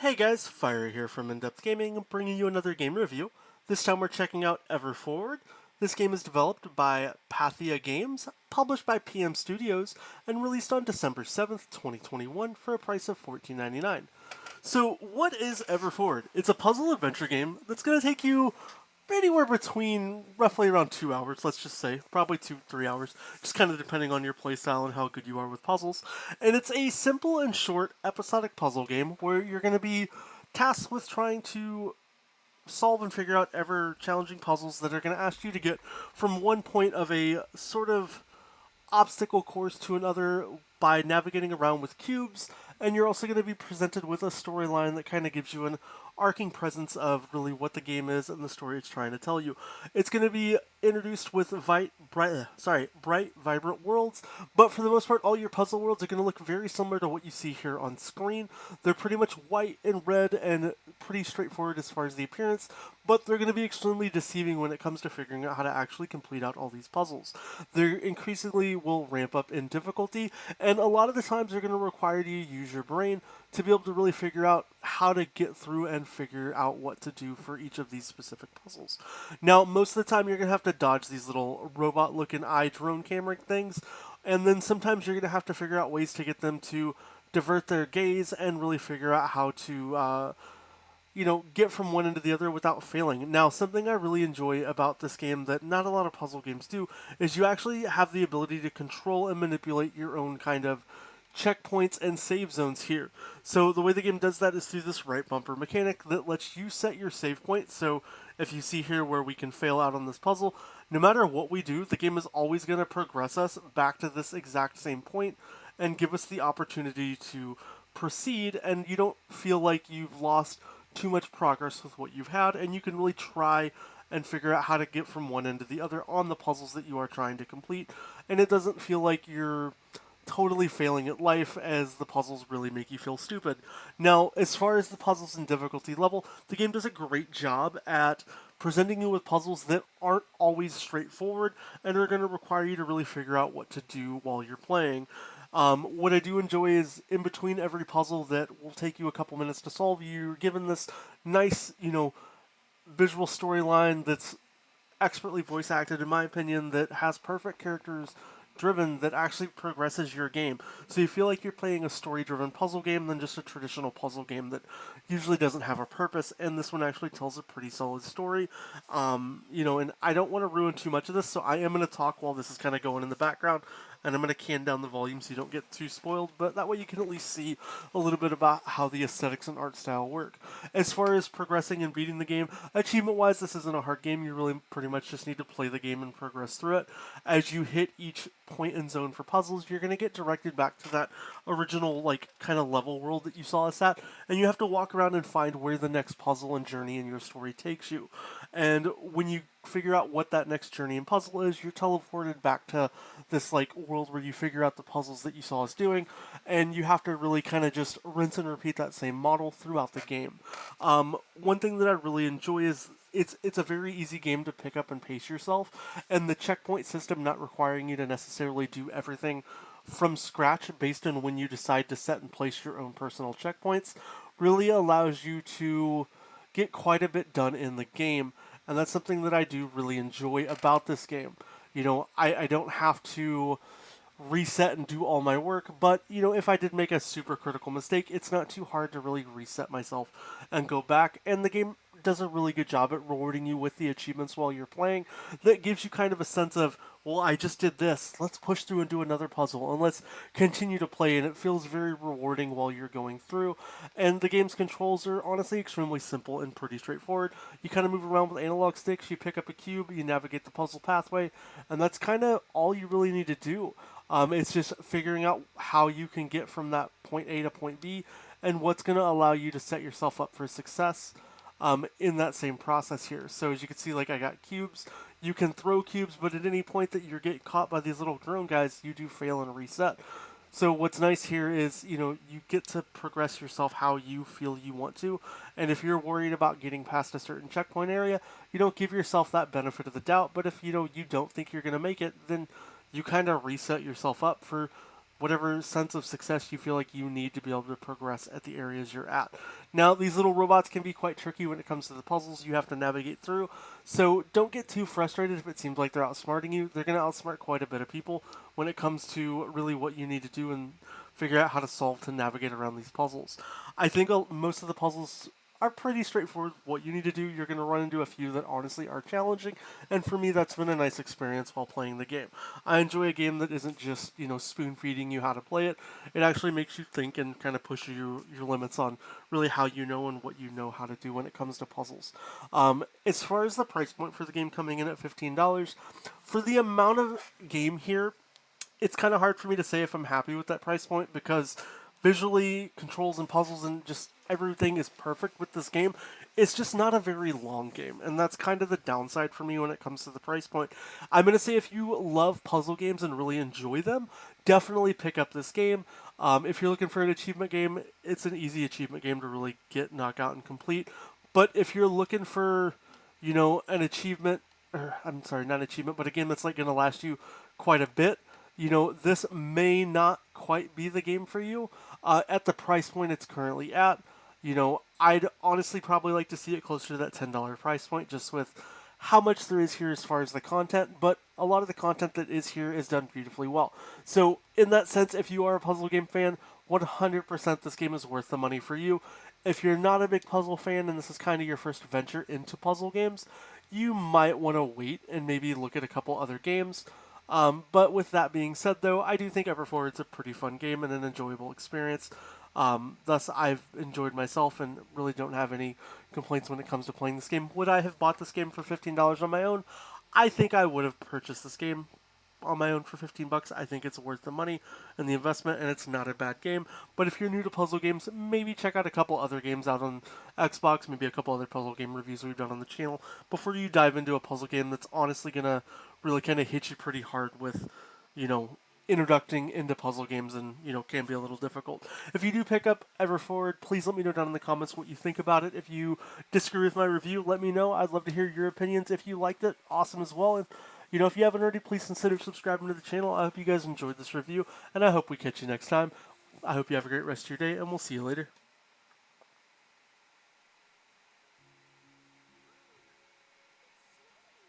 Hey guys, Fire here from InDepth Gaming, bringing you another game review. This time we're checking out Ever Forward. This game is developed by Pathia Games, published by PM Studios, and released on December 7th, 2021 for a price of $14.99. So what is Ever Forward? It's a puzzle adventure game that's going to take you anywhere between roughly around 2 hours, let's just say, probably 2-3 hours, just kind of depending on your playstyle and how good you are with puzzles. And it's a simple and short episodic puzzle game where you're going to be tasked with trying to solve and figure out ever challenging puzzles that are going to ask you to get from one point of a sort of obstacle course to another by navigating around with cubes, and you're also going to be presented with a storyline that kind of gives you an arcing presence of really what the game is and the story it's trying to tell you. It's going to be introduced with bright, vibrant worlds, but for the most part, all your puzzle worlds are going to look very similar to what you see here on screen. They're pretty much white and red and pretty straightforward as far as the appearance, but they're going to be extremely deceiving when it comes to figuring out how to actually complete out all these puzzles. They increasingly will ramp up in difficulty, and a lot of the times they're going to require you to use your brain to be able to really figure out how to get through and figure out what to do for each of these specific puzzles. Now, most of the time you're going to have to dodge these little robot-looking eye drone camera things, and then sometimes you're going to have to figure out ways to get them to divert their gaze and really figure out how to get from one end to the other without failing. Now, something I really enjoy about this game that not a lot of puzzle games do is you actually have the ability to control and manipulate your own kind of checkpoints and save zones here. So the way the game does that is through this right bumper mechanic that lets you set your save point. So if you see here where we can fail out on this puzzle, no matter what we do, the game is always going to progress us back to this exact same point and give us the opportunity to proceed, and you don't feel like you've lost too much progress with what you've had, and you can really try and figure out how to get from one end to the other on the puzzles that you are trying to complete, and it doesn't feel like you're totally failing at life as the puzzles really make you feel stupid. Now, as far as the puzzles and difficulty level, the game does a great job at presenting you with puzzles that aren't always straightforward and are going to require you to really figure out what to do while you're playing. What I do enjoy is in between every puzzle that will take you a couple minutes to solve, you're given this nice, visual storyline that's expertly voice acted, in my opinion, that has perfect characters driven that actually progresses your game. So you feel like you're playing a story-driven puzzle game than just a traditional puzzle game that usually doesn't have a purpose, and this one actually tells a pretty solid story. And I don't want to ruin too much of this, so I am going to talk while this is kind of going in the background, and I'm going to can down the volume so you don't get too spoiled, but that way you can at least see a little bit about how the aesthetics and art style work. As far as progressing and beating the game, achievement-wise, this isn't a hard game. You really pretty much just need to play the game and progress through it. As you hit each point and zone for puzzles, you're going to get directed back to that original, kind of level world that you saw us at, and you have to walk around and find where the next puzzle and journey in your story takes you. And when you figure out what that next journey and puzzle is, you're teleported back to this world where you figure out the puzzles that you saw us doing, and you have to really kind of just rinse and repeat that same model throughout the game. One thing that I really enjoy is it's a very easy game to pick up and pace yourself, and the checkpoint system not requiring you to necessarily do everything from scratch based on when you decide to set and place your own personal checkpoints really allows you to get quite a bit done in the game, and that's something that I do really enjoy about this game. I don't have to reset and do all my work, but if I did make a super critical mistake, it's not too hard to really reset myself and go back, and the game does a really good job at rewarding you with the achievements while you're playing. That gives you kind of a sense of, well, I just did this, let's push through and do another puzzle, and let's continue to play, and it feels very rewarding while you're going through. And the game's controls are honestly extremely simple and pretty straightforward. You kind of move around with analog sticks, you pick up a cube, you navigate the puzzle pathway, and that's kind of all you really need to do. It's just figuring out how you can get from that point A to point B, and what's going to allow you to set yourself up for success in that same process here. So as you can see, I got cubes. You can throw cubes, but at any point that you're getting caught by these little drone guys, you do fail and reset. So what's nice here is, you get to progress yourself how you feel you want to. And if you're worried about getting past a certain checkpoint area, you don't give yourself that benefit of the doubt. But if, you don't think you're going to make it, then you kind of reset yourself up for whatever sense of success you feel like you need to be able to progress at the areas you're at. Now, these little robots can be quite tricky when it comes to the puzzles you have to navigate through, so don't get too frustrated if it seems like they're outsmarting you. They're going to outsmart quite a bit of people when it comes to really what you need to do and figure out how to solve to navigate around these puzzles. I think most of the puzzles are pretty straightforward what you need to do. You're going to run into a few that honestly are challenging, and for me that's been a nice experience while playing the game. I enjoy a game that isn't just, spoon feeding you how to play it. It actually makes you think and kind of push your limits on really how you know and what you know how to do when it comes to puzzles. As far as the price point for the game coming in at $15, for the amount of game here, it's kind of hard for me to say if I'm happy with that price point because visually, controls and puzzles and just everything is perfect with this game. It's just not a very long game, and that's kind of the downside for me when it comes to the price point. I'm going to say if you love puzzle games and really enjoy them, definitely pick up this game. If you're looking for an achievement game, it's an easy achievement game to really get, knock out, and complete. But if you're looking for, an achievement, or I'm sorry, not an achievement, but a game that's like going to last you quite a bit, this may not quite be the game for you at the price point it's currently at. I'd honestly probably like to see it closer to that $10 price point just with how much there is here as far as the content, but a lot of the content that is here is done beautifully well. So in that sense, if you are a puzzle game fan, 100% this game is worth the money for you. If you're not a big puzzle fan and this is kind of your first venture into puzzle games, you might want to wait and maybe look at a couple other games. But with that being said, though, I do think Everforward's a pretty fun game and an enjoyable experience. Thus, I've enjoyed myself and really don't have any complaints when it comes to playing this game. Would I have bought this game for $15 on my own? I think I would have purchased this game on my own for $15. I think it's worth the money and the investment, and it's not a bad game. But if you're new to puzzle games, maybe check out a couple other games out on Xbox, maybe a couple other puzzle game reviews we've done on the channel before you dive into a puzzle game that's honestly gonna really kind of hit you pretty hard with, introducing into puzzle games and, can be a little difficult. If you do pick up Everforward, please let me know down in the comments what you think about it. If you disagree with my review, let me know. I'd love to hear your opinions. If you liked it, awesome as well. And, if you haven't already, please consider subscribing to the channel. I hope you guys enjoyed this review, and I hope we catch you next time. I hope you have a great rest of your day, and we'll see you later.